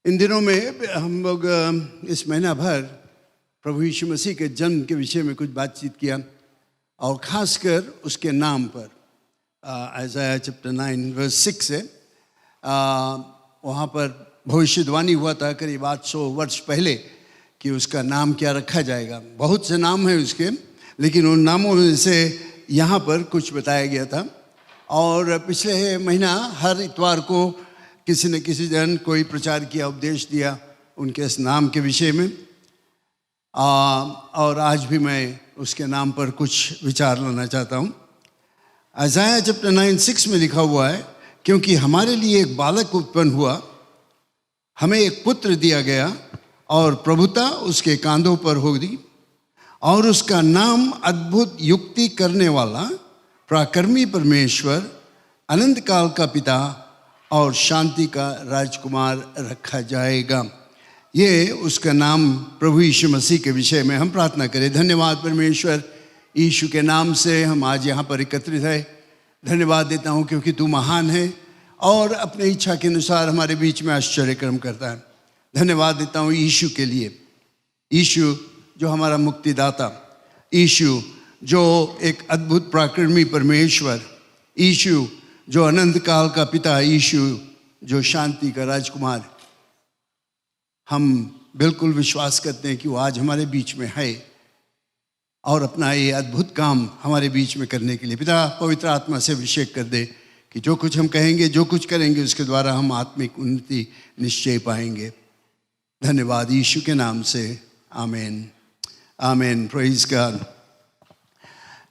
इन दिनों में हम लोग इस महीना भर प्रभु यीशु मसीह के जन्म के विषय में कुछ बातचीत किया और ख़ासकर उसके नाम पर आइज़ाया चैप्टर 9 वर्स 6 से वहाँ पर भविष्यवाणी हुआ था करीब 800 वर्ष पहले कि उसका नाम क्या रखा जाएगा। बहुत से नाम हैं उसके, लेकिन उन नामों में से यहाँ पर कुछ बताया गया था। और पिछले महीना हर इतवार को किसी न किसी जन कोई प्रचार किया, उपदेश दिया उनके इस नाम के विषय में। और आज भी मैं उसके नाम पर कुछ विचार लाना चाहता हूँ। आइज़ाया चैप्टर 9:6 में लिखा हुआ है, क्योंकि हमारे लिए एक बालक उत्पन्न हुआ, हमें एक पुत्र दिया गया और प्रभुता उसके कांधों पर होगी, और उसका नाम अद्भुत युक्ति करने वाला, पराक्रमी परमेश्वर, अनंत काल का पिता और शांति का राजकुमार रखा जाएगा। ये उसका नाम प्रभु यीशु मसीह के विषय में हम प्रार्थना करें। धन्यवाद परमेश्वर, यीशु के नाम से हम आज यहाँ पर एकत्रित हैं। धन्यवाद देता हूँ क्योंकि तू महान है और अपने इच्छा के अनुसार हमारे बीच में आश्चर्य कर्म करता है। धन्यवाद देता हूँ यीशु के लिए, यीशु जो हमारा मुक्तिदाता, यीशु जो एक अद्भुत पराक्रमी परमेश्वर, यीशु जो अनंत काल का पिता, यीशु जो शांति का राजकुमार। हम बिल्कुल विश्वास करते हैं कि वो आज हमारे बीच में है और अपना ये अद्भुत काम हमारे बीच में करने के लिए पिता पवित्र आत्मा से अभिषेक कर दे कि जो कुछ हम कहेंगे, जो कुछ करेंगे, उसके द्वारा हम आत्मिक उन्नति निश्चय पाएंगे। धन्यवाद यीशु के नाम से, आमीन आमीन। Praise God.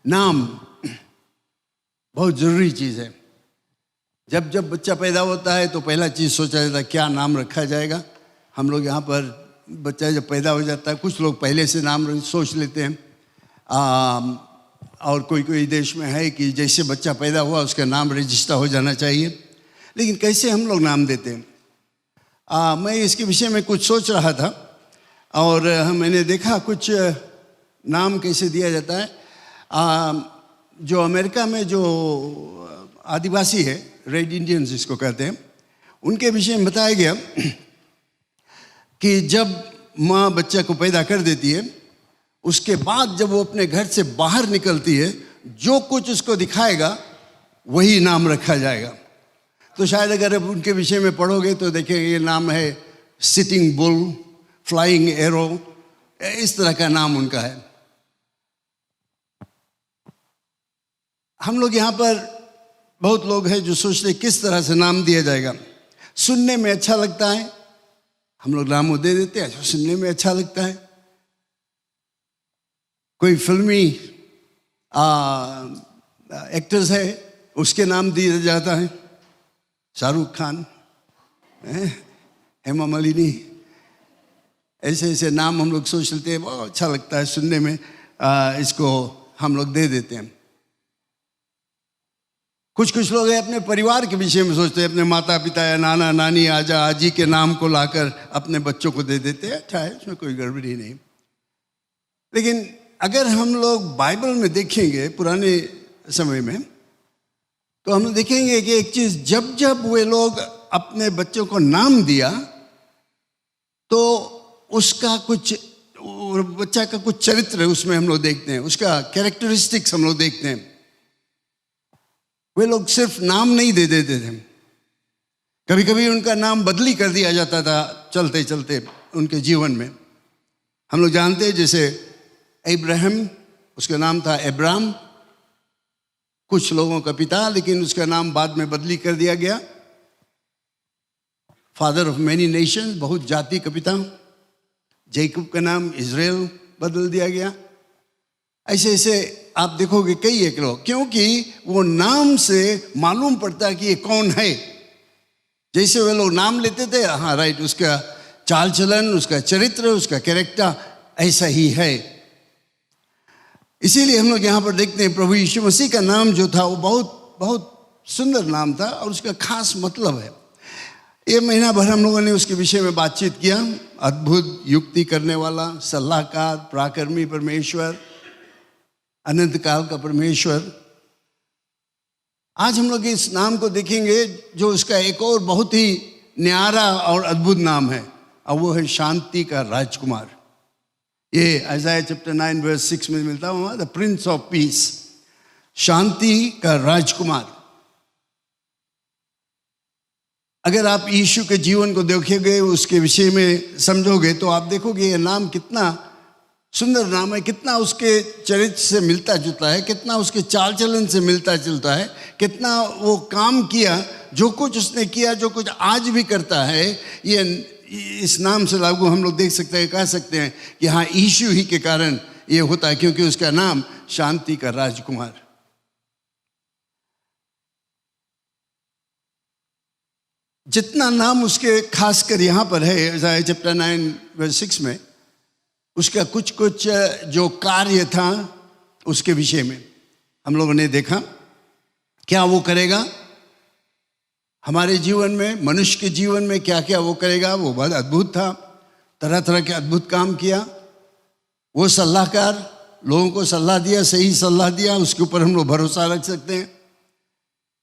नाम बहुत ज़रूरी चीज़ है। जब जब बच्चा पैदा होता है तो पहला चीज़ सोचा जाता है क्या नाम रखा जाएगा। हम लोग यहाँ पर बच्चा जब पैदा हो जाता है, कुछ लोग पहले से नाम सोच लेते हैं, और कोई कोई देश में है कि जैसे बच्चा पैदा हुआ उसका नाम रजिस्टर हो जाना चाहिए। लेकिन कैसे हम लोग नाम देते हैं, मैं इसके विषय में कुछ सोच रहा था और मैंने देखा कुछ नाम कैसे दिया जाता है। जो अमेरिका में जो आदिवासी है, रेड इंडियंस जिसको कहते हैं, उनके विषय में बताया गया कि जब माँ बच्चा को पैदा कर देती है, उसके बाद जब वो अपने घर से बाहर निकलती है, जो कुछ उसको दिखाएगा वही नाम रखा जाएगा। तो शायद अगर अब उनके विषय में पढ़ोगे तो देखेंगे ये नाम है सिटिंग बुल, फ्लाइंग एरो, इस तरह का नाम उनका है। हम लोग यहाँ पर बहुत लोग हैं जो सोचते किस तरह से नाम दिया जाएगा। सुनने में अच्छा लगता है, हम लोग नाम दे देते हैं, सुनने में अच्छा लगता है। कोई फिल्मी एक्टर्स है, उसके नाम दिया जाता है, शाहरुख खान, हेमा मालिनी, ऐसे ऐसे नाम हम लोग सोच लेते हैं, बहुत अच्छा लगता है सुनने में, इसको हम लोग दे देते हैं। कुछ कुछ लोग अपने परिवार के विषय में सोचते हैं, अपने माता पिता या नाना नानी, आजा आजी के नाम को लाकर अपने बच्चों को दे देते हैं। अच्छा है, उसमें कोई गड़बड़ी नहीं। लेकिन अगर हम लोग बाइबल में देखेंगे पुराने समय में, तो हम देखेंगे कि एक चीज़, जब जब वे लोग अपने बच्चों को नाम दिया तो उसका कुछ, बच्चा का कुछ चरित्र उसमें हम लोग देखते हैं, उसका कैरेक्टरिस्टिक्स हम लोग देखते हैं। वे लोग सिर्फ नाम नहीं दे देते थे, कभी कभी उनका नाम बदली कर दिया जाता था चलते चलते उनके जीवन में। हम लोग जानते हैं जैसे इब्राहिम, उसका नाम था अब्राम, कुछ लोगों का पिता, लेकिन उसका नाम बाद में बदली कर दिया गया, फादर ऑफ मैनी नेशंस, बहुत जाति का पिता। जैकब का नाम इजराइल बदल दिया गया। ऐसे ऐसे आप देखोगे कई एक लोग, क्योंकि वो नाम से मालूम पड़ता है कि ये कौन है। जैसे वे लोग नाम लेते थे, हाँ राइट, उसका चाल चलन, उसका चरित्र, उसका कैरेक्टर ऐसा ही है। इसीलिए हम लोग यहाँ पर देखते हैं प्रभु यीशु मसीह का नाम जो था वो बहुत बहुत सुंदर नाम था और उसका खास मतलब है। ये महीना भर हम लोगों ने उसके विषय में बातचीत किया। अद्भुत युक्ति करने वाला, सलाहकार, पराक्रमी परमेश्वर, अनंत काल का परमेश्वर। आज हम लोग इस नाम को देखेंगे जो उसका एक और बहुत ही न्यारा और अद्भुत नाम है, और वो है शांति का राजकुमार। ये आइज़ाया चैप्टर 9 वर्स 6 में मिलता है, द प्रिंस ऑफ पीस, शांति का राजकुमार। अगर आप यीशु के जीवन को देखोगे, उसके विषय में समझोगे, तो आप देखोगे ये नाम कितना सुंदर नाम है, कितना उसके चरित्र से मिलता जुलता है, कितना उसके चाल चलन से मिलता जुलता है, कितना वो काम किया, जो कुछ उसने किया, जो कुछ आज भी करता है, ये इस नाम से लागू हम लोग देख सकते हैं, कह सकते हैं कि हाँ, यीशु ही के कारण ये होता है, क्योंकि उसका नाम शांति का राजकुमार। जितना नाम उसके खासकर यहाँ पर है इज़ाया चैप्टर 9 वर्स 6 में, उसका कुछ कुछ जो कार्य था उसके विषय में हम लोगों ने देखा। क्या वो करेगा हमारे जीवन में, मनुष्य के जीवन में क्या क्या वो करेगा, वो बहुत अद्भुत था। तरह तरह के अद्भुत काम किया। वो सलाहकार, लोगों को सलाह दिया, सही सलाह दिया, उसके ऊपर हम लोग भरोसा रख सकते हैं।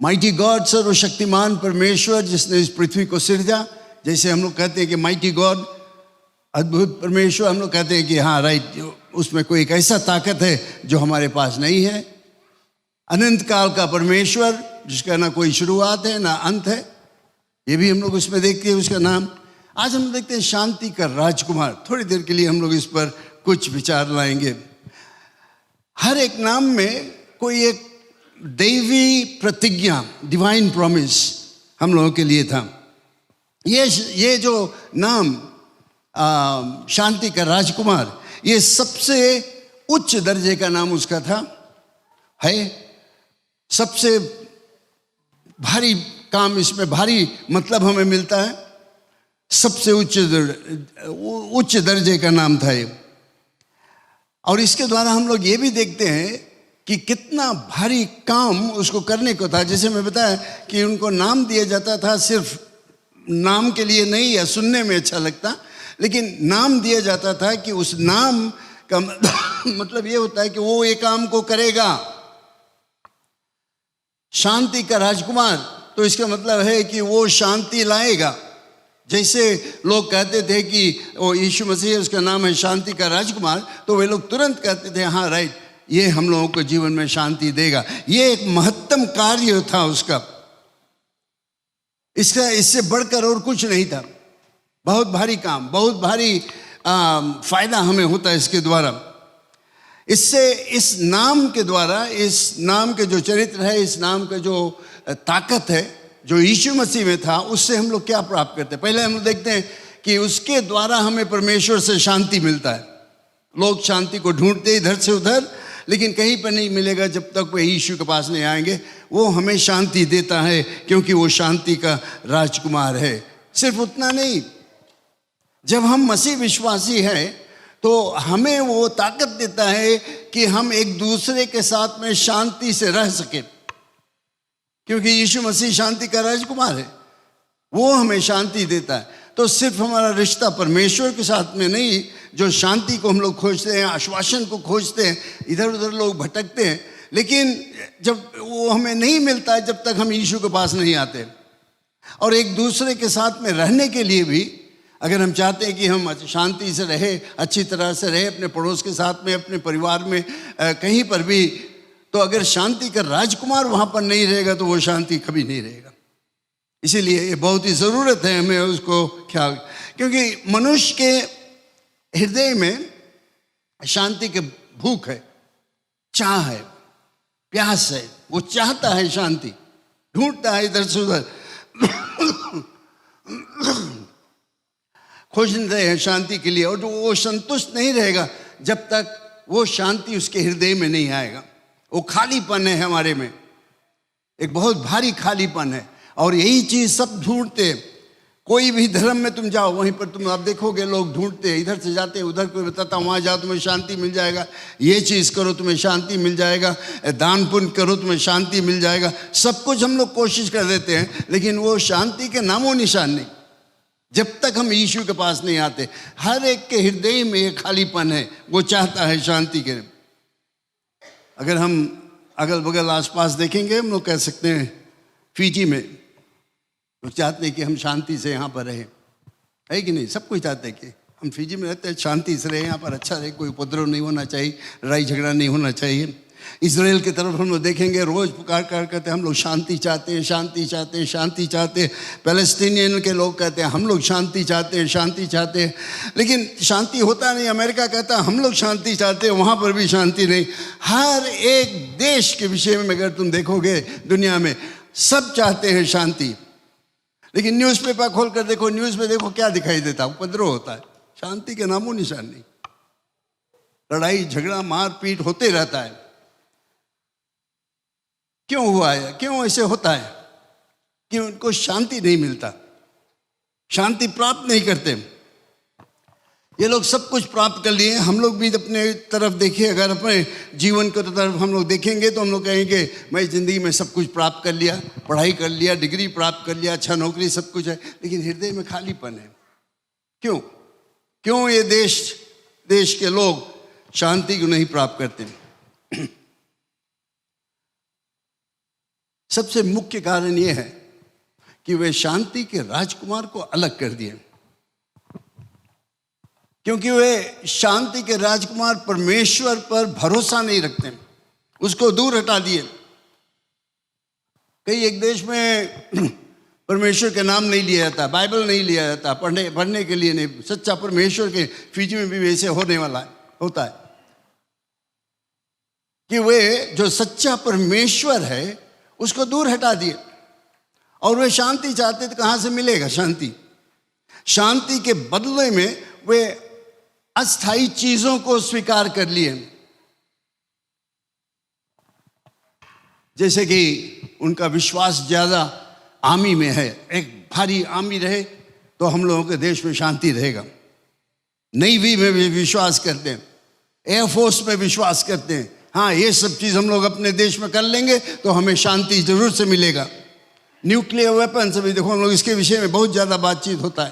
माइटी गॉड, सर्वशक्तिमान परमेश्वर जिसने इस पृथ्वी को सिरजा। जैसे हम लोग कहते हैं कि माइटी गॉड, अद्भुत परमेश्वर, हम लोग कहते हैं कि हाँ राइट, उसमें कोई एक ऐसा ताकत है जो हमारे पास नहीं है। अनंत काल का परमेश्वर जिसका ना कोई शुरुआत है ना अंत है, ये भी हम लोग उसमें देखते हैं उसका नाम। आज हम देखते हैं शांति का राजकुमार। थोड़ी देर के लिए हम लोग इस पर कुछ विचार लाएंगे। हर एक नाम में कोई एक दैवी प्रतिज्ञा, डिवाइन प्रॉमिस हम लोगों के लिए था। ये जो नाम शांति का राजकुमार, ये सबसे उच्च दर्जे का नाम उसका था, है। सबसे भारी काम इसमें, भारी मतलब हमें मिलता है। सबसे उच्च दर्जे का नाम था ये। और इसके द्वारा हम लोग ये भी देखते हैं कि कितना भारी काम उसको करने को था। जैसे मैं बताया कि उनको नाम दिया जाता था सिर्फ नाम के लिए नहीं, या सुनने में अच्छा लगता, लेकिन नाम दिया जाता था कि उस नाम का मतलब ये होता है कि वो ये काम को करेगा। शांति का राजकुमार, तो इसका मतलब है कि वो शांति लाएगा। जैसे लोग कहते थे कि वो यीशु मसीह, उसका नाम है शांति का राजकुमार, तो वे लोग तुरंत कहते थे हाँ राइट, ये हम लोगों को जीवन में शांति देगा। ये एक महत्तम कार्य था उसका, इससे बढ़कर और कुछ नहीं था। बहुत भारी काम, बहुत भारी फायदा हमें होता है इसके द्वारा। इससे, इस नाम के द्वारा, इस नाम के जो चरित्र है, इस नाम का जो ताकत है जो यीशु मसीह में था, उससे हम लोग क्या प्राप्त करते हैं। पहले हम लोग देखते हैं कि उसके द्वारा हमें परमेश्वर से शांति मिलता है। लोग शांति को ढूंढते इधर से उधर, लेकिन कहीं पर नहीं मिलेगा जब तक वो यीशु के पास नहीं आएंगे। वो हमें शांति देता है क्योंकि वो शांति का राजकुमार है। सिर्फ उतना नहीं, जब हम मसीह विश्वासी हैं तो हमें वो ताकत देता है कि हम एक दूसरे के साथ में शांति से रह सके, क्योंकि यीशु मसीह शांति का राजकुमार है। वो हमें शांति देता है। तो सिर्फ हमारा रिश्ता परमेश्वर के साथ में नहीं, जो शांति को हम लोग खोजते हैं, आश्वासन को खोजते हैं, इधर उधर लोग भटकते हैं, लेकिन जब वो हमें नहीं मिलता है जब तक हम यीशु के पास नहीं आते। और एक दूसरे के साथ में रहने के लिए भी, अगर हम चाहते हैं कि हम शांति से रहे, अच्छी तरह से रहे अपने पड़ोस के साथ में, अपने परिवार में, कहीं पर भी, तो अगर शांति का राजकुमार वहाँ पर नहीं रहेगा तो वो शांति कभी नहीं रहेगा। इसीलिए ये बहुत ही ज़रूरत है हमें उसको ख्याल, क्योंकि मनुष्य के हृदय में शांति की भूख है, चाह है, प्यास है। वो चाहता है शांति, ढूंढता है इधर से उधर, खोजते हैं शांति के लिए। और जो वो संतुष्ट नहीं रहेगा जब तक वो शांति उसके हृदय में नहीं आएगा। वो खालीपन है हमारे में, एक बहुत भारी खालीपन है। और यही चीज़ सब ढूंढते। कोई भी धर्म में तुम जाओ, वहीं पर तुम आप देखोगे लोग ढूंढते हैं, इधर से जाते हैं उधर, कोई बताता वहाँ जाओ तुम्हें शांति मिल जाएगा, ये चीज़ करो तुम्हें शांति मिल जाएगा, दान पुण्य करो तुम्हें शांति मिल जाएगा। सब कुछ हम लोग कोशिश कर देते हैं, लेकिन वो शांति के नामो निशान नहीं जब तक हम यीशु के पास नहीं आते। हर एक के हृदय में एक खालीपन है, वो चाहता है शांति के। अगर हम अगल बगल आसपास देखेंगे, हम लोग कह सकते हैं फिजी में लोग चाहते हैं कि हम शांति से यहाँ पर रहें, है कि नहीं? सब कुछ चाहते हैं कि हम फिजी में रहते हैं, शांति से रहे, यहाँ पर अच्छा रहे, कोई उपद्रव नहीं होना चाहिए, लड़ाई झगड़ा नहीं होना चाहिए। इजराइल की तरफ हम लोग देखेंगे, रोज़ पुकार करते हैं हम लोग शांति चाहते हैं, शांति चाहते हैं, शांति चाहते हैं। पैलेस्टीनियन के लोग कहते हैं हम लोग शांति चाहते हैं, शांति चाहते हैं, लेकिन शांति होता नहीं। अमेरिका कहता है हम लोग शांति चाहते हैं, वहाँ पर भी शांति नहीं। हर एक देश के विषय में अगर तुम देखोगे दुनिया में, सब चाहते हैं शांति, लेकिन न्यूज़पेपर खोल कर देखो, न्यूज़ में देखो क्या दिखाई देता है? उपद्रव होता है, शांति के नामो निशान नहीं। लड़ाई झगड़ा मारपीट होते रहता है। क्यों हुआ है? क्यों ऐसे होता है कि उनको शांति नहीं मिलता, शांति प्राप्त नहीं करते? ये लोग सब कुछ प्राप्त कर लिए, हम लोग भी अपने तरफ देखिए, अगर अपने जीवन की तरफ हम लोग देखेंगे तो हम लोग कहेंगे मैं ज़िंदगी में सब कुछ प्राप्त कर लिया, पढ़ाई कर लिया, डिग्री प्राप्त कर लिया, अच्छा नौकरी, सब कुछ है, लेकिन हृदय में खालीपन है। क्यों? क्यों ये देश के लोग शांति को नहीं प्राप्त करते? सबसे मुख्य कारण ये है कि वे शांति के राजकुमार को अलग कर दिए, क्योंकि वे शांति के राजकुमार परमेश्वर पर भरोसा नहीं रखते, उसको दूर हटा दिए। कई एक देश में परमेश्वर के नाम नहीं लिया जाता, बाइबल नहीं लिया जाता, पढ़ने के लिए नहीं। सच्चा परमेश्वर के फिजी में भी वैसे होने वाला होता है कि वे जो सच्चा परमेश्वर है उसको दूर हटा दिए, और वे शांति चाहते थे। कहाँ से मिलेगा शांति? शांति के बदले में वे अस्थाई चीजों को स्वीकार कर लिए, जैसे कि उनका विश्वास ज्यादा आर्मी में है, एक भारी आर्मी रहे तो हम लोगों के देश में शांति रहेगा। नेवी में भी विश्वास करते हैं, एयरफोर्स में विश्वास करते हैं, हाँ ये सब चीज़ हम लोग अपने देश में कर लेंगे तो हमें शांति जरूर से मिलेगा। न्यूक्लियर वेपन्स अभी देखो, हम लोग इसके विषय में बहुत ज़्यादा बातचीत होता है।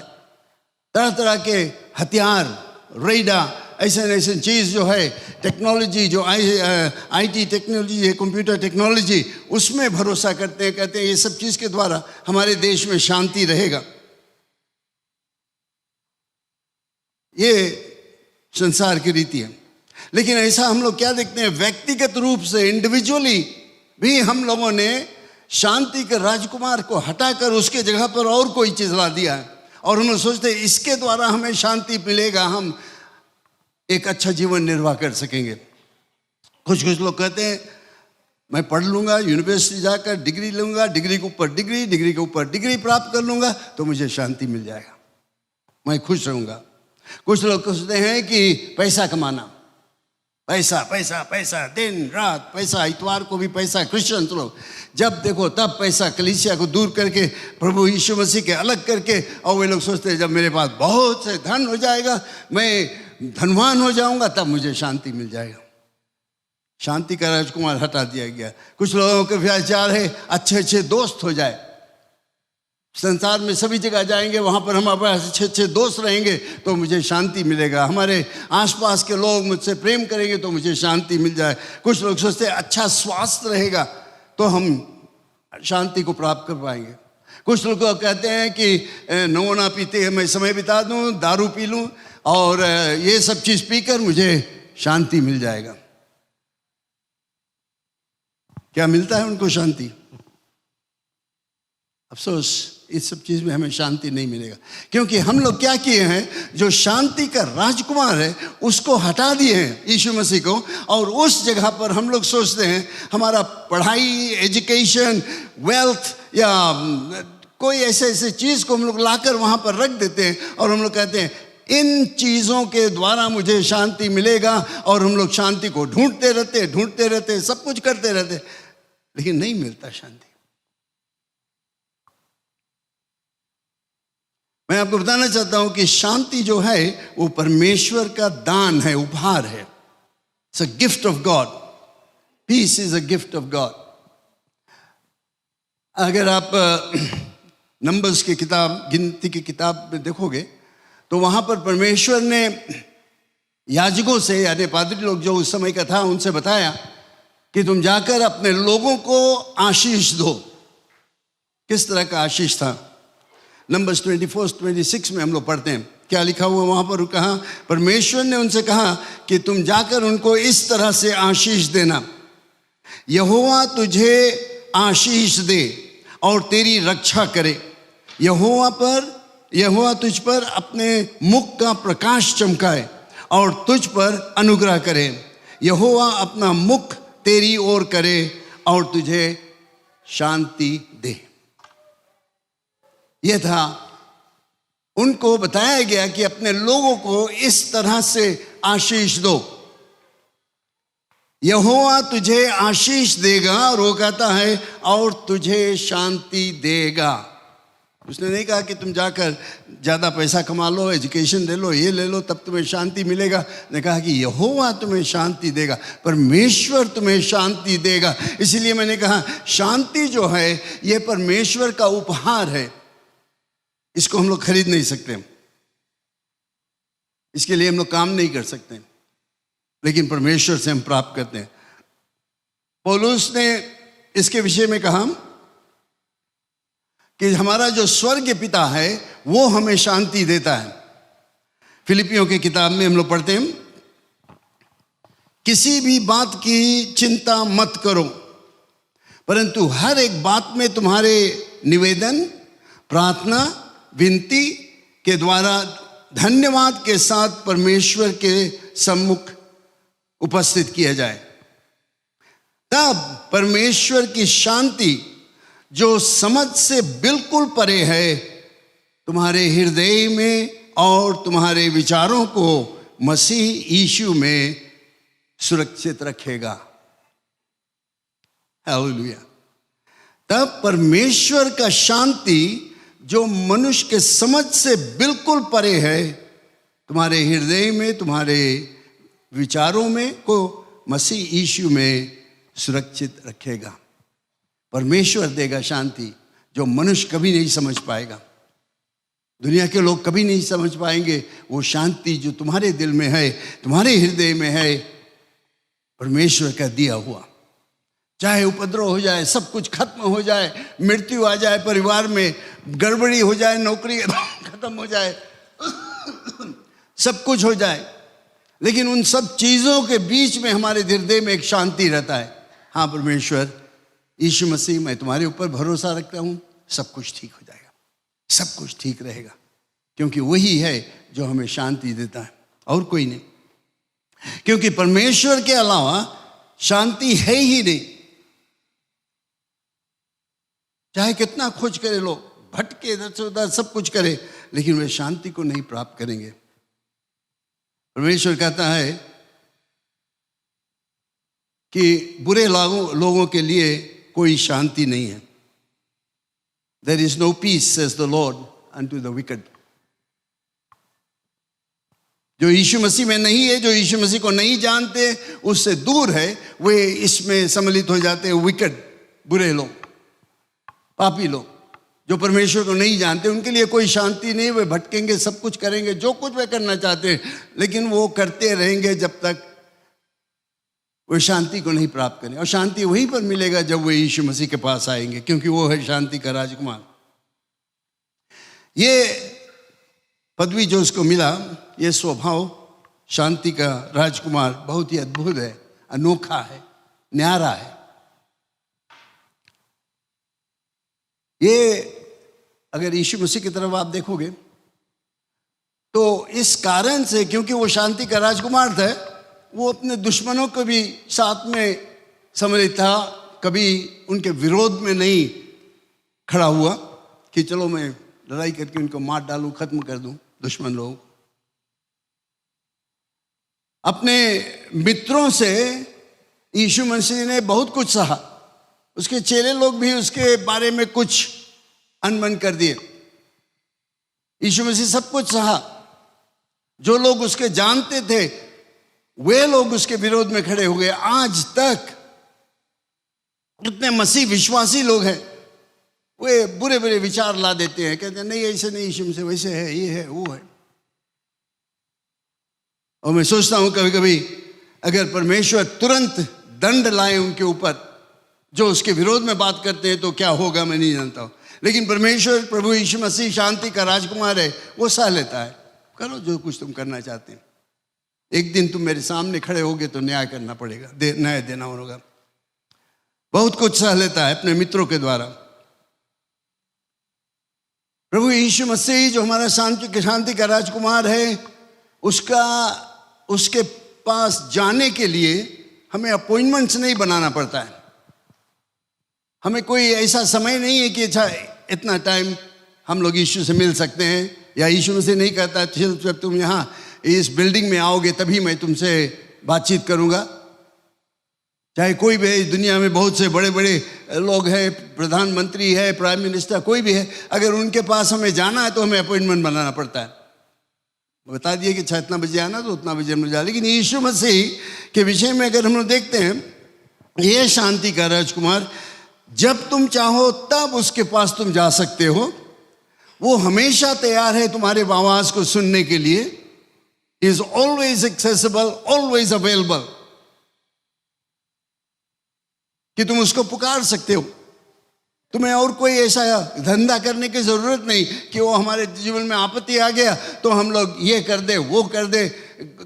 तरह तरह के हथियार, रेडार, ऐसे चीज़ जो है, टेक्नोलॉजी जो आईटी टेक्नोलॉजी है, कंप्यूटर टेक्नोलॉजी, उसमें भरोसा करते हैं, कहते हैं ये सब चीज़ के द्वारा हमारे देश में शांति रहेगा। ये संसार की रीति है। लेकिन ऐसा हम लोग क्या देखते हैं, व्यक्तिगत रूप से इंडिविजुअली भी हम लोगों ने शांति के राजकुमार को हटाकर उसके जगह पर और कोई चीज ला दिया है, और हम लोग सोचते हैं इसके द्वारा हमें शांति मिलेगा, हम एक अच्छा जीवन निर्वाह कर सकेंगे। कुछ लोग कहते हैं मैं पढ़ लूंगा, यूनिवर्सिटी जाकर डिग्री लूंगा, डिग्री के ऊपर डिग्री, डिग्री के ऊपर डिग्री प्राप्त कर लूंगा तो मुझे शांति मिल जाएगा, मैं खुश रहूंगा। कुछ लोग सोचते हैं कि पैसा कमाना, पैसा पैसा पैसा, दिन रात पैसा, इतवार को भी पैसा। क्रिश्चियन लोग जब देखो तब पैसा, कलीसिया को दूर करके, प्रभु यीशु मसीह के अलग करके, और वे लोग सोचते हैं जब मेरे पास बहुत से धन हो जाएगा, मैं धनवान हो जाऊंगा, तब मुझे शांति मिल जाएगा। शांति का राजकुमार हटा दिया गया। कुछ लोगों के विचार है अच्छे अच्छे दोस्त हो जाए, संसार में सभी जगह जाएंगे, वहाँ पर हमारे अच्छे अच्छे दोस्त रहेंगे तो मुझे शांति मिलेगा, हमारे आसपास के लोग मुझसे प्रेम करेंगे तो मुझे शांति मिल जाए। कुछ लोग सोचते हैं अच्छा स्वास्थ्य रहेगा तो हम शांति को प्राप्त कर पाएंगे। कुछ लोग कहते हैं कि नोना पीते मैं समय बिता दूं, दारू पी लूं और ये सब चीज़ पीकर मुझे शांति मिल जाएगा। क्या मिलता है उनको? शांति। अफसोस इस सब चीज़ में हमें शांति नहीं मिलेगा, क्योंकि हम लोग क्या किए हैं, जो शांति का राजकुमार है उसको हटा दिए हैं, यीशु मसीह को, और उस जगह पर हम लोग सोचते हैं हमारा पढ़ाई, एजुकेशन, वेल्थ या कोई ऐसे चीज़ को हम लोग लाकर वहाँ पर रख देते हैं, और हम लोग कहते हैं इन चीज़ों के द्वारा मुझे शांति मिलेगा, और हम लोग शांति को ढूंढते रहते, सब कुछ करते रहते, लेकिन नहीं मिलता शांति। मैं आपको बताना चाहता हूं कि शांति जो है वो परमेश्वर का दान है, उपहार है। It's a gift of God. Peace is a gift of God. अगर आप नंबर्स की किताब, गिनती की किताब में देखोगे तो वहां पर परमेश्वर ने याजकों से, यानी पादरी लोग जो उस समय का था, उनसे बताया कि तुम जाकर अपने लोगों को आशीष दो। किस तरह का आशीष था? नंबर्स 24-26 में हम लोग पढ़ते हैं, क्या लिखा हुआ वहाँ पर? कहा, परमेश्वर ने उनसे कहा कि तुम जाकर उनको इस तरह से आशीष देना, यहोवा तुझे आशीष दे और तेरी रक्षा करे, यहोवा तुझ पर अपने मुख का प्रकाश चमकाए और तुझ पर अनुग्रह करे, यहोवा अपना मुख तेरी ओर करे और तुझे शांति दे। यह था, उनको बताया गया कि अपने लोगों को इस तरह से आशीष दो। यहोवा तुझे आशीष देगा, और वो कहता है और तुझे शांति देगा। उसने नहीं कहा कि तुम जाकर ज़्यादा पैसा कमा लो, एजुकेशन ले लो, ये ले लो, तब तुम्हें शांति मिलेगा। ने कहा कि यहोवा तुम्हें शांति देगा, परमेश्वर तुम्हें शांति देगा। इसलिए मैंने कहा शांति जो है ये परमेश्वर का उपहार है, इसको हम लोग खरीद नहीं सकते, इसके लिए हम लोग काम नहीं कर सकते, लेकिन परमेश्वर से हम प्राप्त करते हैं। पौलुस ने इसके विषय में कहा कि हमारा जो स्वर्ग पिता है वो हमें शांति देता है। फिलिपियों की किताब में हम लोग पढ़ते हैं, किसी भी बात की चिंता मत करो, परंतु हर एक बात में तुम्हारे निवेदन, प्रार्थना, विनती के द्वारा धन्यवाद के साथ परमेश्वर के सम्मुख उपस्थित किया जाए, तब परमेश्वर की शांति जो समझ से बिल्कुल परे है तुम्हारे हृदय में और तुम्हारे विचारों को मसीह यीशु में सुरक्षित रखेगा। हालेलुया। तब परमेश्वर का शांति जो मनुष्य के समझ से बिल्कुल परे है तुम्हारे हृदय में, तुम्हारे विचारों में को मसीह यीशु में सुरक्षित रखेगा। परमेश्वर देगा शांति जो मनुष्य कभी नहीं समझ पाएगा, दुनिया के लोग कभी नहीं समझ पाएंगे। वो शांति जो तुम्हारे दिल में है, तुम्हारे हृदय में है, परमेश्वर का दिया हुआ। चाहे उपद्रव हो जाए, सब कुछ खत्म हो जाए, मृत्यु आ जाए, परिवार में गड़बड़ी हो जाए, नौकरी खत्म हो जाए, सब कुछ हो जाए, लेकिन उन सब चीज़ों के बीच में हमारे हृदय में एक शांति रहता है। हाँ परमेश्वर, यीशु मसीह, मैं तुम्हारे ऊपर भरोसा रखता हूँ, सब कुछ ठीक हो जाएगा, सब कुछ ठीक रहेगा, क्योंकि वही है जो हमें शांति देता है और कोई नहीं। क्योंकि परमेश्वर के अलावा शांति है ही नहीं। चाहे कितना खोज करे लोग, भटके इधर से उधर, सब कुछ करे, लेकिन वे शांति को नहीं प्राप्त करेंगे। परमेश्वर कहता है कि बुरे लोगों के लिए कोई शांति नहीं है। There is no peace, says the Lord, unto the wicked. जो यीशु मसीह में नहीं है, जो यीशु मसीह को नहीं जानते, उससे दूर है, वे इसमें सम्मिलित हो जाते हैं। विकेड, बुरे लोग, पापी लोग जो परमेश्वर को नहीं जानते, उनके लिए कोई शांति नहीं। वे भटकेंगे, सब कुछ करेंगे, जो कुछ वे करना चाहते हैं, लेकिन वो करते रहेंगे जब तक वे शांति को नहीं प्राप्त करें। और शांति वहीं पर मिलेगा जब वे यीशु मसीह के पास आएंगे, क्योंकि वो है शांति का राजकुमार। ये पदवी जो उसको मिला, ये स्वभाव शांति का राजकुमार बहुत ही अद्भुत है, अनोखा है, न्यारा है। ये अगर यीशु मसीह की तरफ आप देखोगे तो इस कारण से, क्योंकि वो शांति का राजकुमार था, वो अपने दुश्मनों को भी साथ में सम्मिलित था, कभी उनके विरोध में नहीं खड़ा हुआ कि चलो मैं लड़ाई करके उनको मार डालूं, खत्म कर दूं दुश्मन लोग। अपने मित्रों से यीशु मसीह ने बहुत कुछ सहा, उसके चेले लोग भी उसके बारे में कुछ अनबन कर दिए। यीशु मसीह सब कुछ सहा। जो लोग उसके जानते थे वे लोग उसके विरोध में खड़े हो गए। आज तक उतने मसीह विश्वासी लोग हैं, वे बुरे बुरे विचार ला देते हैं, कहते हैं नहीं ऐसे नहीं, यीशु मसीह वैसे है, ये है, वो है। और मैं सोचता हूं कभी कभी अगर परमेश्वर तुरंत दंड लाए उनके ऊपर जो उसके विरोध में बात करते हैं तो क्या होगा, मैं नहीं जानता हूं। लेकिन परमेश्वर प्रभु यीशु मसीह शांति का राजकुमार है, वो सह लेता है। करो जो कुछ तुम करना चाहते हैं। एक दिन तुम मेरे सामने खड़े होगे तो न्याय करना पड़ेगा, न्याय देना होगा। बहुत कुछ सह लेता है अपने मित्रों के द्वारा। प्रभु यीशु मसीह जो हमारा शांति का राजकुमार है, उसके पास जाने के लिए हमें अपॉइंटमेंट्स नहीं बनाना पड़ता है। हमें कोई ऐसा समय नहीं है कि अच्छा इतना टाइम हम लोग यीशु से मिल सकते हैं, या यीशु मसीह नहीं कहता जब तुम यहाँ इस बिल्डिंग में आओगे तभी मैं तुमसे बातचीत करूँगा। चाहे कोई भी है, दुनिया में बहुत से बड़े बड़े लोग हैं, प्रधानमंत्री है, प्राइम मिनिस्टर, कोई भी है, अगर उनके पास हमें जाना है तो हमें अपॉइंटमेंट बनाना पड़ता है। बता दिए कि अच्छा इतना बजे आना तो उतना बजे मिल जाए। लेकिन यीशु मसीह के विषय में अगर हम लोग देखते हैं, ये शांति का राजकुमार, जब तुम चाहो तब उसके पास तुम जा सकते हो। वो हमेशा तैयार है तुम्हारे आवाज को सुनने के लिए। He is always accessible, always available, कि तुम उसको पुकार सकते हो। तुम्हें और कोई ऐसा धंधा करने की जरूरत नहीं कि वो हमारे जीवन में आपत्ति आ गया तो हम लोग ये कर दे वो कर दे।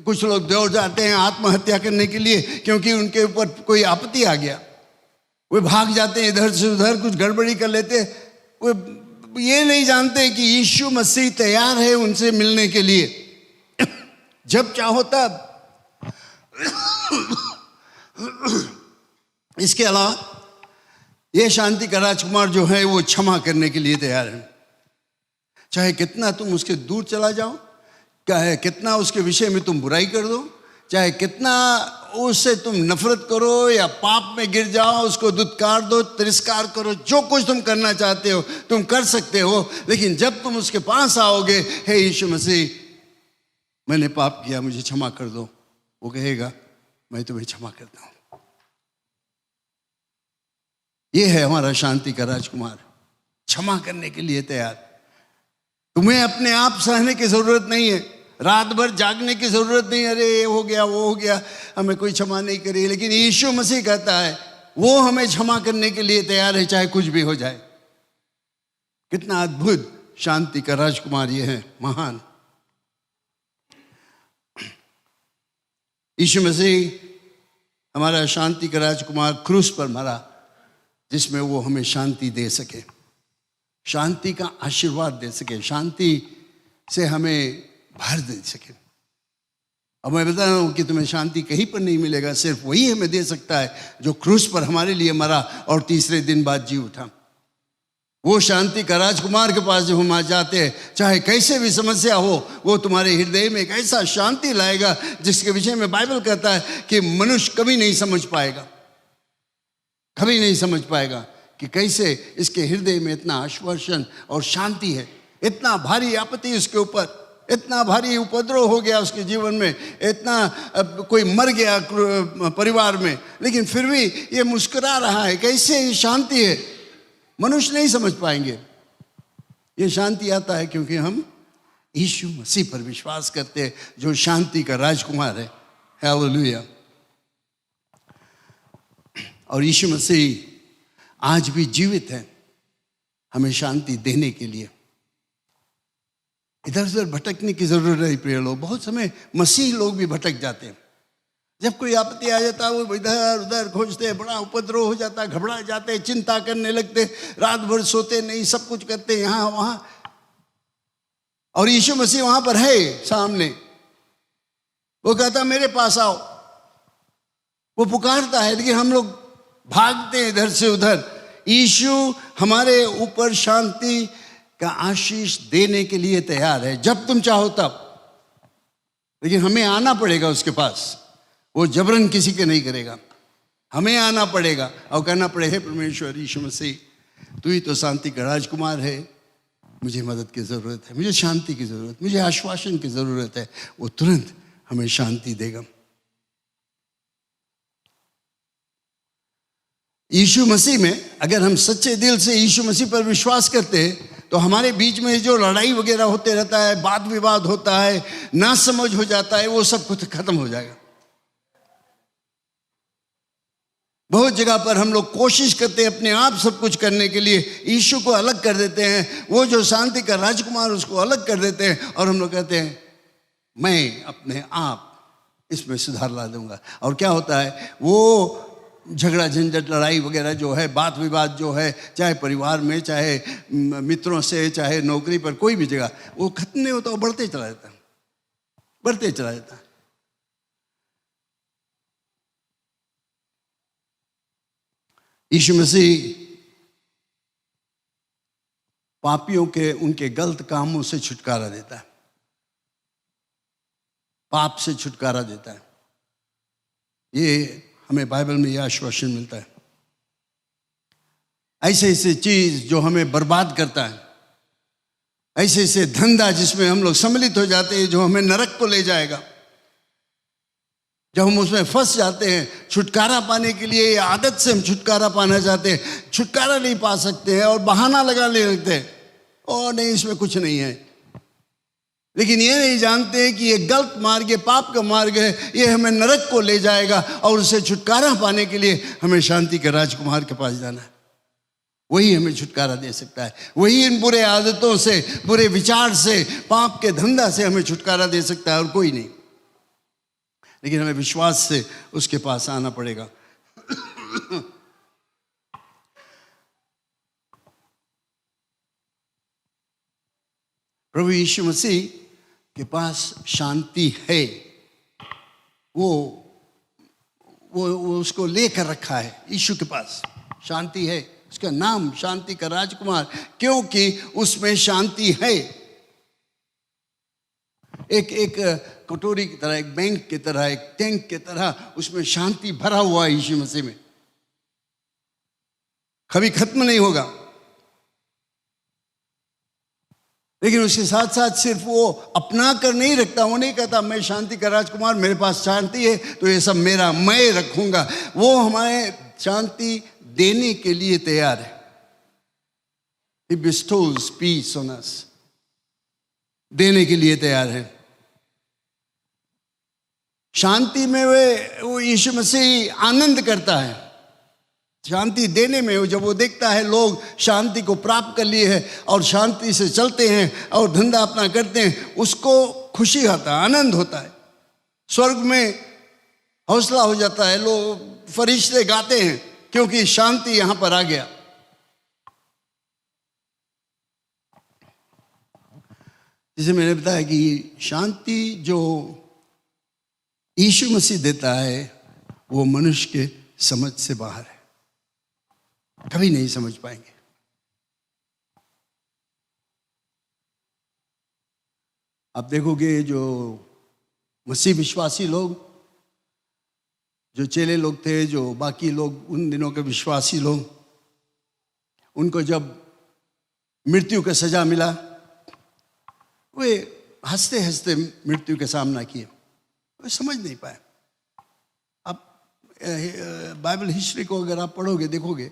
कुछ लोग दौड़ जाते हैं आत्महत्या करने के लिए क्योंकि उनके ऊपर कोई आपत्ति आ गया। वे भाग जाते हैं इधर से उधर, कुछ गड़बड़ी कर लेते। वे ये नहीं जानते कि यीशु मसीह तैयार है उनसे मिलने के लिए जब चाहो तब। इसके अलावा ये शांति का राजकुमार जो है वो क्षमा करने के लिए तैयार है। चाहे कितना तुम उसके दूर चला जाओ, चाहे कितना उसके विषय में तुम बुराई कर दो, चाहे कितना उससे तुम नफरत करो या पाप में गिर जाओ, उसको दुत्कार दो, तिरस्कार करो, जो कुछ तुम करना चाहते हो तुम कर सकते हो। लेकिन जब तुम उसके पास आओगे, हे यीशु मसीह मैंने पाप किया, मुझे क्षमा कर दो, वो कहेगा मैं तुम्हें क्षमा करता हूं। ये है हमारा शांति का राजकुमार, क्षमा करने के लिए तैयार। तुम्हें अपने आप सहने की जरूरत नहीं है, रात भर जागने की जरूरत नहीं, अरे ये हो गया वो हो गया, हमें कोई क्षमा नहीं करी। लेकिन यीशु मसीह कहता है वो हमें क्षमा करने के लिए तैयार है, चाहे कुछ भी हो जाए। कितना अद्भुत शांति का राजकुमार ये है, महान यीशु मसीह हमारा शांति का राजकुमार क्रूस पर मरा, जिसमें वो हमें शांति दे सके, शांति का आशीर्वाद दे सके, शांति से हमें भर दे सके। अब मैं बता रहा हूं कि तुम्हें शांति कहीं पर नहीं मिलेगा, सिर्फ वही हमें दे सकता है जो क्रूस पर हमारे लिए मरा और तीसरे दिन बाद जी उठा। वो शांति का राजकुमार के पास जब हम आ जाते हैं, चाहे कैसे भी समस्या हो, वो तुम्हारे हृदय में एक ऐसा शांति लाएगा जिसके विषय में बाइबल कहता है कि मनुष्य कभी नहीं समझ पाएगा, कभी नहीं समझ पाएगा कि कैसे इसके हृदय में इतना आश्वासन और शांति है। इतना भारी आपत्ति उसके ऊपर, इतना भारी उपद्रव हो गया उसके जीवन में, इतना कोई मर गया परिवार में, लेकिन फिर भी ये मुस्कुरा रहा है। कैसे ये शांति है, मनुष्य नहीं समझ पाएंगे। ये शांति आता है क्योंकि हम यीशु मसीह पर विश्वास करते हैं जो शांति का राजकुमार है। हालेलुया। और यीशु मसीह आज भी जीवित है हमें शांति देने के लिए। इधर उधर भटकने की जरूरत नहीं प्रिय लोग। बहुत समय मसीह लोग भी भटक जाते हैं। जब कोई आपत्ति आ जाता है वो इधर उधर खोजते हैं, बड़ा उपद्रव हो जाता है, घबरा जाते हैं, चिंता करने लगते, रात भर सोते नहीं, सब कुछ करते यहाँ वहां। और यीशु मसीह वहां पर है सामने, वो कहता मेरे पास आओ, वो पुकारता है, लेकिन हम लोग भागते हैं इधर से उधर। यीशु हमारे ऊपर शांति का आशीष देने के लिए तैयार है जब तुम चाहो तब, लेकिन हमें आना पड़ेगा उसके पास। वो जबरन किसी के नहीं करेगा, हमें आना पड़ेगा और कहना पड़ेगा परमेश्वर यीशु मसीह तू ही तो शांति का राजकुमार है, मुझे मदद की जरूरत है, मुझे शांति की जरूरत, मुझे आश्वासन की जरूरत है। वो तुरंत हमें शांति देगा। यीशु मसीह में अगर हम सच्चे दिल से यीशु मसीह पर विश्वास करते हैं तो हमारे बीच में जो लड़ाई वगैरह होते रहता है, वाद विवाद होता है, ना समझ हो जाता है, वो सब कुछ खत्म हो जाएगा। बहुत जगह पर हम लोग कोशिश करते हैं अपने आप सब कुछ करने के लिए, यीशु को अलग कर देते हैं, वो जो शांति का राजकुमार उसको अलग कर देते हैं, और हम लोग कहते हैं मैं अपने आप इसमें सुधार ला दूंगा। और क्या होता है, वो झगड़ा झंझट लड़ाई वगैरह जो है, बात विवाद जो है, चाहे परिवार में, चाहे मित्रों से, चाहे नौकरी पर, कोई भी जगह, वो खत्म नहीं होता, वो बढ़ते चला जाता है, बढ़ते चला जाता है। यीशु मसीह पापियों के उनके गलत कामों से छुटकारा देता है, पाप से छुटकारा देता है। ये हमें बाइबल में यह आश्वासन मिलता है। ऐसे ऐसे चीज जो हमें बर्बाद करता है, ऐसे ऐसे धंधा जिसमें हम लोग सम्मिलित हो जाते हैं, जो हमें नरक को ले जाएगा, जब हम उसमें फंस जाते हैं, छुटकारा पाने के लिए आदत से हम छुटकारा पाना चाहते हैं, छुटकारा नहीं पा सकते हैं और बहाना लगा ले लगते हैं, और नहीं इसमें कुछ नहीं है। लेकिन ये नहीं जानते हैं कि ये गलत मार्ग है, पाप का मार्ग है, ये हमें नरक को ले जाएगा, और उससे छुटकारा पाने के लिए हमें शांति के राजकुमार के पास जाना है। वही हमें छुटकारा दे सकता है, वही इन बुरे आदतों से, बुरे विचार से, पाप के धंधा से हमें छुटकारा दे सकता है, और कोई नहीं। लेकिन हमें विश्वास से उसके पास आना पड़ेगा। प्रभु यीशु मसीह के पास शांति है, वो उसको लेकर रखा है। यीशु के पास शांति है, उसका नाम शांति का राजकुमार, क्योंकि उसमें शांति है। एक कटोरी की तरह, एक बैंक की तरह, एक टैंक की तरह उसमें शांति भरा हुआ है यीशु मसीह में, कभी खत्म नहीं होगा। लेकिन उसके साथ साथ सिर्फ वो अपना कर नहीं रखता, वो नहीं कहता मैं शांति का राजकुमार, मेरे पास शांति है तो ये सब मेरा, मैं रखूंगा। वो हमारे शांति देने के लिए तैयार है। He bestows peace on us, देने के लिए तैयार है। शांति में वो यीशु मसीह आनंद करता है, शांति देने में। जब वो देखता है लोग शांति को प्राप्त कर लिए हैं और शांति से चलते हैं और धंधा अपना करते हैं, उसको खुशी होता है, आनंद होता है, स्वर्ग में हौसला हो जाता है। लोग फरिश्ते गाते हैं क्योंकि शांति यहां पर आ गया। जैसे मैंने बताया कि शांति जो यीशु मसीह देता है वो मनुष्य के समझ से बाहर है, कभी नहीं समझ पाएंगे। आप देखोगे जो मसीह विश्वासी लोग, जो चेले लोग थे, जो बाकी लोग उन दिनों के विश्वासी लोग, उनको जब मृत्यु का सजा मिला, वे हंसते हंसते मृत्यु का सामना किए, वे समझ नहीं पाए। आप बाइबल हिस्ट्री को अगर आप पढ़ोगे, देखोगे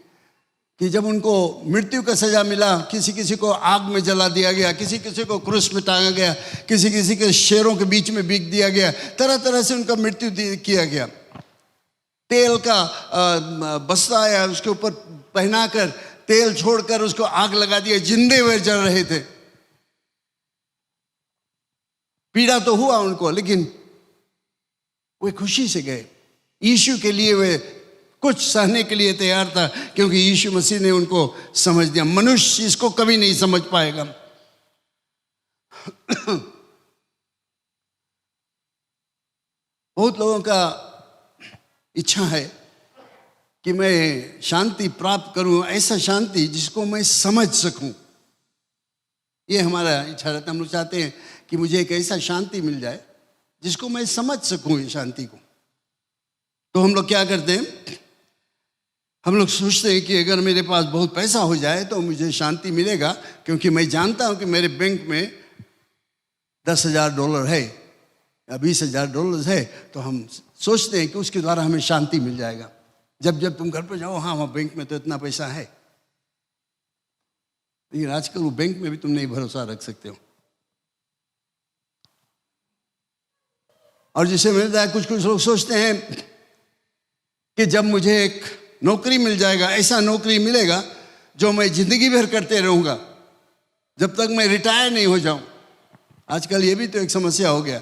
कि जब उनको मृत्यु का सजा मिला, किसी किसी को आग में जला दिया गया, किसी किसी को क्रूस में टांगा गया, किसी किसी के शेरों के बीच में बिक दिया गया, तरह तरह से उनका मृत्यु किया गया। तेल का बस्ता आया, उसके ऊपर पहनाकर तेल छोड़कर उसको आग लगा दिया, जिंदे हुए जल रहे थे। पीड़ा तो हुआ उनको, लेकिन वे खुशी से गए। यीशु के लिए वे कुछ सहने के लिए तैयार था, क्योंकि यीशु मसीह ने उनको समझ दिया। मनुष्य इसको कभी नहीं समझ पाएगा। बहुत लोगों का इच्छा है कि मैं शांति प्राप्त करूं, ऐसा शांति जिसको मैं समझ सकूं। ये हमारा इच्छा रहता है। हम लोग चाहते हैं कि मुझे एक ऐसा शांति मिल जाए जिसको मैं समझ सकूं, इस शांति को। तो हम लोग क्या करते हैं, हम लोग सोचते हैं कि अगर मेरे पास बहुत पैसा हो जाए तो मुझे शांति मिलेगा, क्योंकि मैं जानता हूं कि मेरे बैंक में $10,000 है या $20,000 है, तो हम सोचते हैं कि उसके द्वारा हमें शांति मिल जाएगा। जब जब तुम घर पर जाओ, हाँ वहाँ बैंक में तो इतना पैसा है, लेकिन आजकल वो बैंक में भी तुम नहीं भरोसा रख सकते हो। और जिसे मिलता है, कुछ कुछ लोग सोचते हैं कि जब मुझे एक नौकरी मिल जाएगा, ऐसा नौकरी मिलेगा जो मैं जिंदगी भर करते रहूँगा जब तक मैं रिटायर नहीं हो जाऊँ। आजकल ये भी तो एक समस्या हो गया,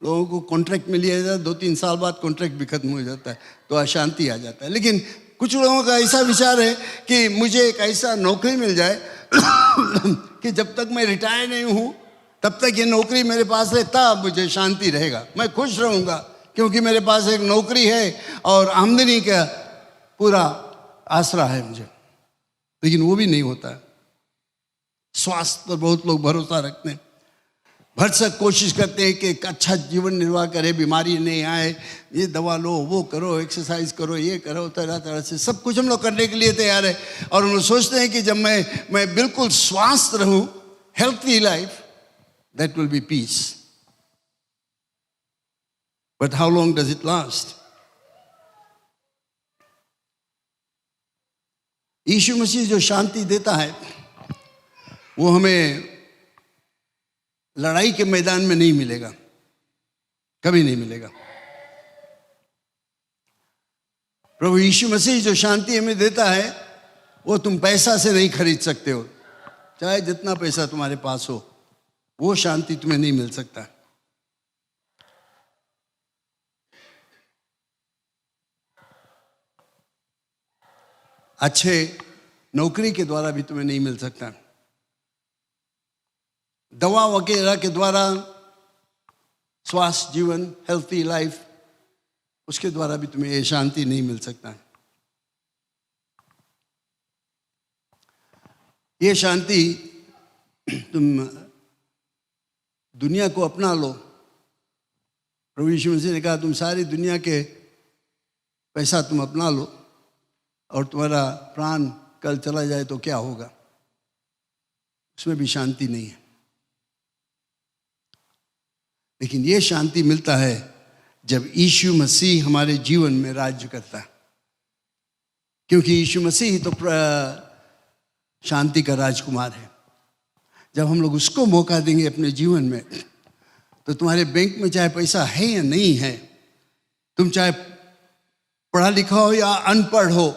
लोगों को कॉन्ट्रैक्ट मिल लिया जाता है, 2-3 साल बाद कॉन्ट्रैक्ट भी खत्म हो जाता है तो अशांति आ जाता है। लेकिन कुछ लोगों का ऐसा विचार है कि मुझे एक ऐसा नौकरी मिल जाए कि जब तक मैं रिटायर नहीं हूँ तब तक ये नौकरी मेरे पास है, तब मुझे शांति रहेगा, मैं खुश रहूँगा क्योंकि मेरे पास एक नौकरी है और आमदनी का पूरा आसरा है मुझे। लेकिन वो भी नहीं होता है। स्वास्थ्य पर बहुत लोग भरोसा रखते हैं, भरसक कोशिश करते हैं कि एक अच्छा जीवन निर्वाह करे, बीमारी नहीं आए, ये दवा लो, वो करो, एक्सरसाइज करो, ये करो, तरह तरह से सब कुछ हम लोग करने के लिए तैयार है। और हम लोग सोचते हैं कि जब मैं बिल्कुल स्वस्थ रहूं, healthy life, that will be peace. But how long does it last? यीशु मसीह जो शांति देता है वो हमें लड़ाई के मैदान में नहीं मिलेगा, कभी नहीं मिलेगा। प्रभु यीशु मसीह जो शांति हमें देता है वो तुम पैसा से नहीं खरीद सकते हो, चाहे जितना पैसा तुम्हारे पास हो, वो शांति तुम्हें नहीं मिल सकता। अच्छे नौकरी के द्वारा भी तुम्हें नहीं मिल सकता, दवा वगैरह के द्वारा, स्वास्थ्य जीवन, हेल्थी लाइफ, उसके द्वारा भी तुम्हें ये शांति नहीं मिल सकता। ये शांति तुम दुनिया को अपना लो। प्रभु यीशु मसीह ने कहा तुम सारी दुनिया के पैसा तुम अपना लो और तुम्हारा प्राण कल चला जाए तो क्या होगा, उसमें भी शांति नहीं है। लेकिन ये शांति मिलता है जब यीशु मसीह हमारे जीवन में राज्य करता है, क्योंकि यीशु मसीह तो शांति का राजकुमार है। जब हम लोग उसको मौका देंगे अपने जीवन में, तो तुम्हारे बैंक में चाहे पैसा है या नहीं है, तुम चाहे पढ़ा लिखा हो या अनपढ़ हो,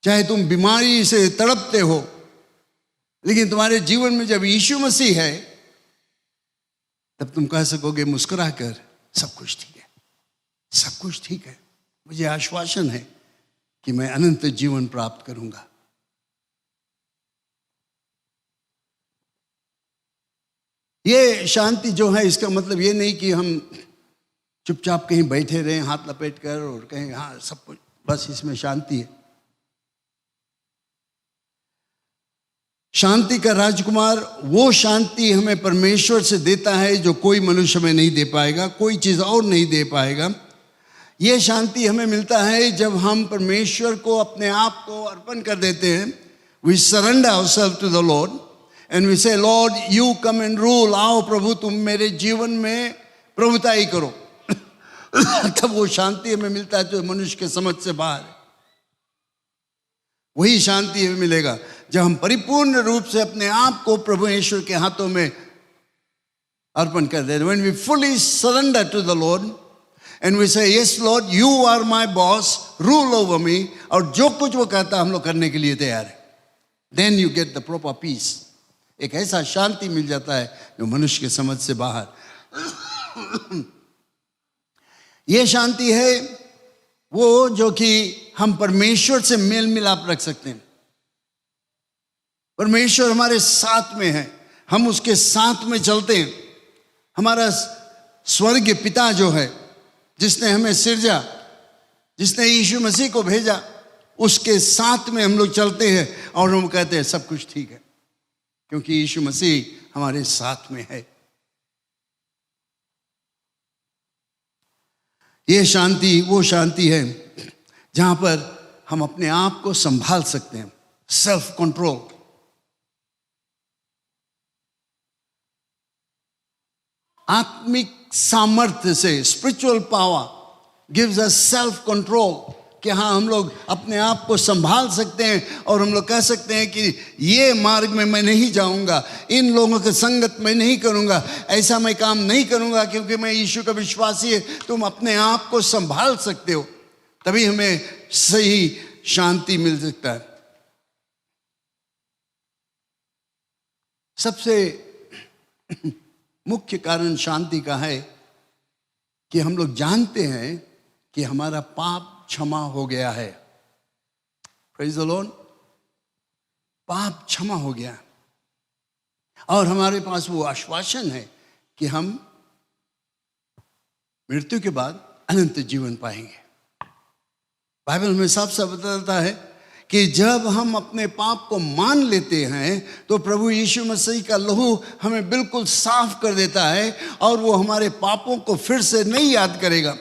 चाहे तुम बीमारी से तड़पते हो, लेकिन तुम्हारे जीवन में जब यीशु मसीह है तब तुम कह सकोगे मुस्कुरा कर, सब कुछ ठीक है, सब कुछ ठीक है, मुझे आश्वासन है कि मैं अनंत जीवन प्राप्त करूंगा। ये शांति जो है, इसका मतलब ये नहीं कि हम चुपचाप कहीं बैठे रहें हाथ लपेट कर और कहें हाँ सब कुछ, बस इसमें शांति है। शांति का राजकुमार वो शांति हमें परमेश्वर से देता है जो कोई मनुष्य में नहीं दे पाएगा, कोई चीज़ और नहीं दे पाएगा। ये शांति हमें मिलता है जब हम परमेश्वर को अपने आप को अर्पण कर देते हैं। We surrender ourself to the Lord and we say Lord you come and rule, आओ प्रभु तुम मेरे जीवन में प्रभुताई करो। तब वो शांति हमें मिलता है जो मनुष्य के समझ से बाहर है। वही शांति हमें मिलेगा जब हम परिपूर्ण रूप से अपने आप को प्रभु ईश्वर के हाथों में अर्पण कर देते। When we fully surrender to the Lord and we say yes Lord you are my boss, rule over me, और जो कुछ वो कहता हम लोग करने के लिए तैयार है, then you get the proper peace। एक ऐसा शांति मिल जाता है जो मनुष्य के समझ से बाहर। ये शांति है वो जो कि हम परमेश्वर से मेल मिलाप रख सकते हैं। परमेश्वर हमारे साथ में है, हम उसके साथ में चलते हैं। हमारा स्वर्गीय पिता जो है, जिसने हमें सिरजा, जिसने यीशु मसीह को भेजा, उसके साथ में हम लोग चलते हैं और हम कहते हैं सब कुछ ठीक है, क्योंकि यीशु मसीह हमारे साथ में है। ये शांति वो शांति है जहां पर हम अपने आप को संभाल सकते हैं, सेल्फ कंट्रोल। आत्मिक सामर्थ्य से, spiritual power gives us self control, कि हाँ हम लोग अपने आप को संभाल सकते हैं और हम लोग कह सकते हैं कि ये मार्ग में मैं नहीं जाऊंगा, इन लोगों के संगत मैं नहीं करूंगा, ऐसा मैं काम नहीं करूंगा क्योंकि मैं यीशु का विश्वासी है। तुम अपने आप को संभाल सकते हो, तभी हमें सही शांति मिल सकता है। सबसे मुख्य कारण शांति का है कि हम लोग जानते हैं कि हमारा पाप क्षमा हो गया है। Praise the Lord. पाप क्षमा हो गया और हमारे पास वो आश्वासन है कि हम मृत्यु के बाद अनंत जीवन पाएंगे। बाइबल में साफ साफ बताता है कि जब हम अपने पाप को मान लेते हैं तो प्रभु यीशु मसीह का लहू हमें बिल्कुल साफ कर देता है और वो हमारे पापों को फिर से नहीं याद करेगा।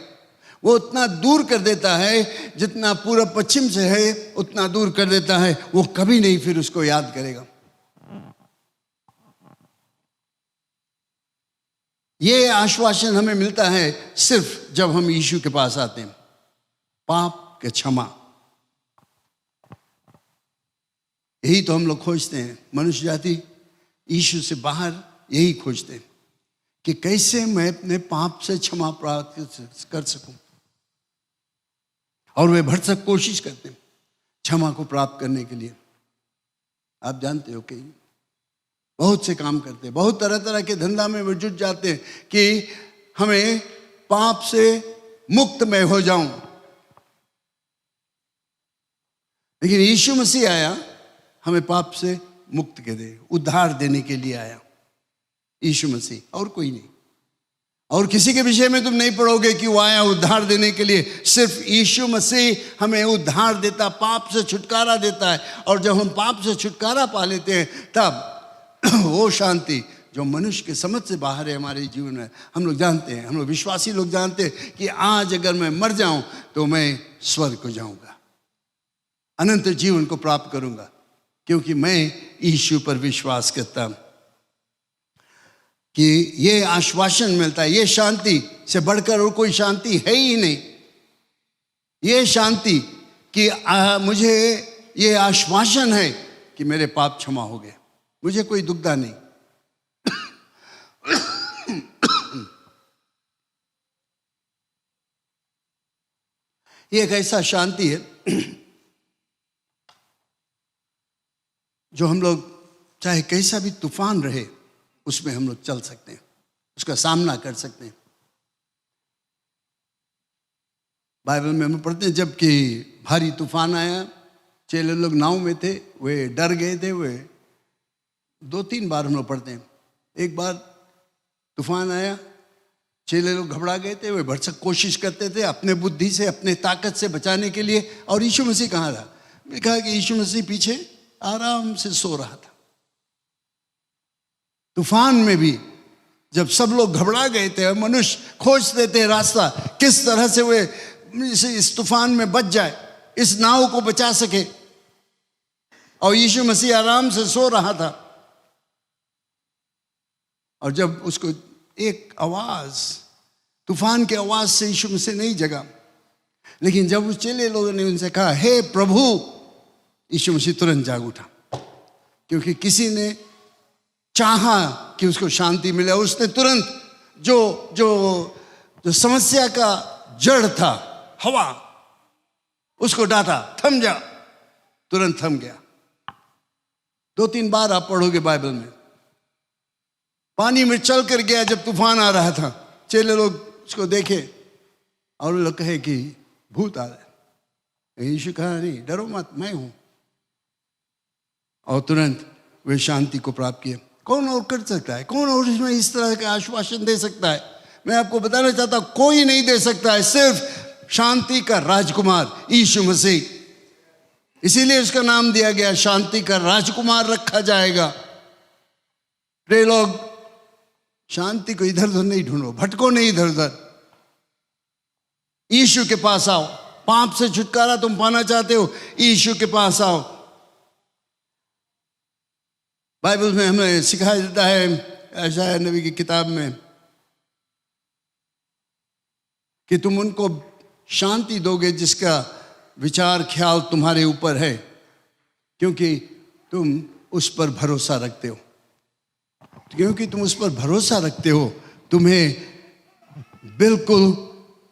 वो उतना दूर कर देता है जितना पूर्व पश्चिम से है, उतना दूर कर देता है। वो कभी नहीं फिर उसको याद करेगा। ये आश्वासन हमें मिलता है सिर्फ जब हम यीशु के पास आते हैं। पाप के क्षमा, यही तो हम लोग खोजते हैं। मनुष्य जाति यीशु से बाहर यही खोजते हैं कि कैसे मैं अपने पाप से क्षमा प्राप्त कर सकूं, और वे भरसक कोशिश करते हैं क्षमा को प्राप्त करने के लिए। आप जानते हो कि बहुत से काम करते हैं, बहुत तरह तरह के धंधा में वे जुट जाते हैं कि हमें पाप से मुक्त मैं हो जाऊं। लेकिन यीशु मसीह आया हमें पाप से मुक्त के दे, उद्धार देने के लिए आया यीशु मसीह, और कोई नहीं। और किसी के विषय में तुम नहीं पढ़ोगे कि वो आया उद्धार देने के लिए। सिर्फ यीशु मसीह हमें उद्धार देता, पाप से छुटकारा देता है। और जब हम पाप से छुटकारा पा लेते हैं तब वो शांति जो मनुष्य के समझ से बाहर है हमारे जीवन में, हम लोग जानते हैं, हम लोग विश्वासी लोग जानते हैं कि आज अगर मैं मर जाऊं तो मैं स्वर्ग को जाऊंगा, अनंत जीवन को प्राप्त करूंगा, क्योंकि मैं यीशु पर विश्वास करता हूं। कि ये आश्वासन मिलता है, ये शांति से बढ़कर और कोई शांति है ही नहीं। ये शांति कि मुझे ये आश्वासन है कि मेरे पाप क्षमा हो गए, मुझे कोई दुविधा नहीं। ये एक ऐसा शांति है जो हम लोग चाहे कैसा भी तूफान रहे उसमें हम लोग चल सकते हैं, उसका सामना कर सकते हैं। बाइबल में हम पढ़ते हैं जबकि भारी तूफान आया, चेले लोग नाव में थे, वे डर गए थे। वे 2-3 बार हम लोग पढ़ते हैं। एक बार तूफान आया, चेले लोग घबरा गए थे, वे भरसक कोशिश करते थे अपने बुद्धि से, अपने ताकत से बचाने के लिए। और यीशु मसीह कहाँ था? लिखा है कि यीशु मसीह पीछे आराम से सो रहा था। तूफान में भी जब सब लोग घबरा गए थे और मनुष्य खोजते थे रास्ता किस तरह से वे इस तूफान में बच जाए, इस नाव को बचा सके, और यीशु मसीह आराम से सो रहा था। और जब उसको एक आवाज, तूफान की आवाज से यीशु मसीह नहीं जगा, लेकिन जब उस चेले लोगों ने उनसे कहा हे प्रभु, यीशु मसीह तुरंत जाग उठा, क्योंकि किसी ने चाहा कि उसको शांति मिले। उसने तुरंत जो जो जो समस्या का जड़ था, हवा, उसको डांटा, थम जा, तुरंत थम गया। 2-3 बार आप पढ़ोगे बाइबल में। पानी में चल कर गया जब तूफान आ रहा था। चेले लोग उसको देखे और लोग कहे कि भूत आ रहा है। यीशु कहा नहीं, डरो मत, मैं हूं। और तुरंत वे शांति को प्राप्त किए। कौन और कर सकता है? कौन और इसमें इस तरह का आश्वासन दे सकता है? मैं आपको बताना चाहता हूं, कोई नहीं दे सकता है, सिर्फ शांति का राजकुमार यीशु मसीह। इसीलिए उसका नाम दिया गया, शांति का राजकुमार रखा जाएगा। प्रिय लोग, शांति को इधर उधर नहीं ढूंढो, भटको नहीं इधर उधर, यीशु के पास आओ। पाप से छुटकारा तुम पाना चाहते हो, यीशु के पास आओ। बाइबल में हमें सिखाया जाता है, यशायाह नबी की किताब में, कि तुम उनको शांति दोगे जिसका विचार ख्याल तुम्हारे ऊपर है, क्योंकि तुम उस पर भरोसा रखते हो। क्योंकि तुम उस पर भरोसा रखते हो, तुम्हें बिल्कुल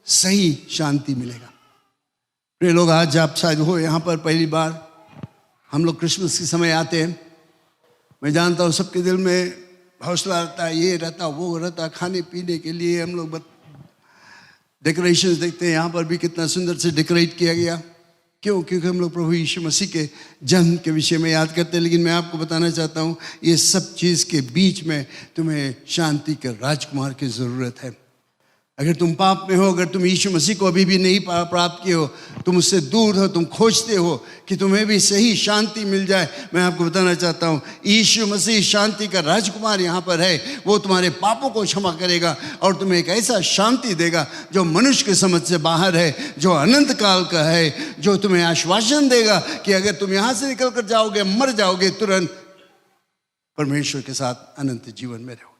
सही शांति मिलेगा। प्रिय लोग, आज आप शायद हो यहाँ पर पहली बार। हम लोग क्रिसमस के समय आते हैं। मैं जानता हूँ सबके दिल में हौसला रहता है, ये रहता वो रहता, खाने पीने के लिए हम लोग डेकोरेशंस देखते हैं। यहाँ पर भी कितना सुंदर से डेकोरेट किया गया। क्यों? क्योंकि हम लोग प्रभु यीशु मसीह के जन्म के विषय में याद करते हैं। लेकिन मैं आपको बताना चाहता हूँ, ये सब चीज़ के बीच में तुम्हें शांति के राजकुमार की ज़रूरत है। अगर तुम पाप में हो, अगर तुम यीशु मसीह को अभी भी नहीं प्राप्त किए हो, तुम उससे दूर हो, तुम खोजते हो कि तुम्हें भी सही शांति मिल जाए, मैं आपको बताना चाहता हूँ, यीशु मसीह शांति का राजकुमार यहाँ पर है। वो तुम्हारे पापों को क्षमा करेगा और तुम्हें एक ऐसा शांति देगा जो मनुष्य के समझ से बाहर है, जो अनंत काल का है, जो तुम्हें आश्वासन देगा कि अगर तुम यहाँ से निकल कर जाओगे, मर जाओगे, तुरंत परमेश्वर के साथ अनंत जीवन में रहो।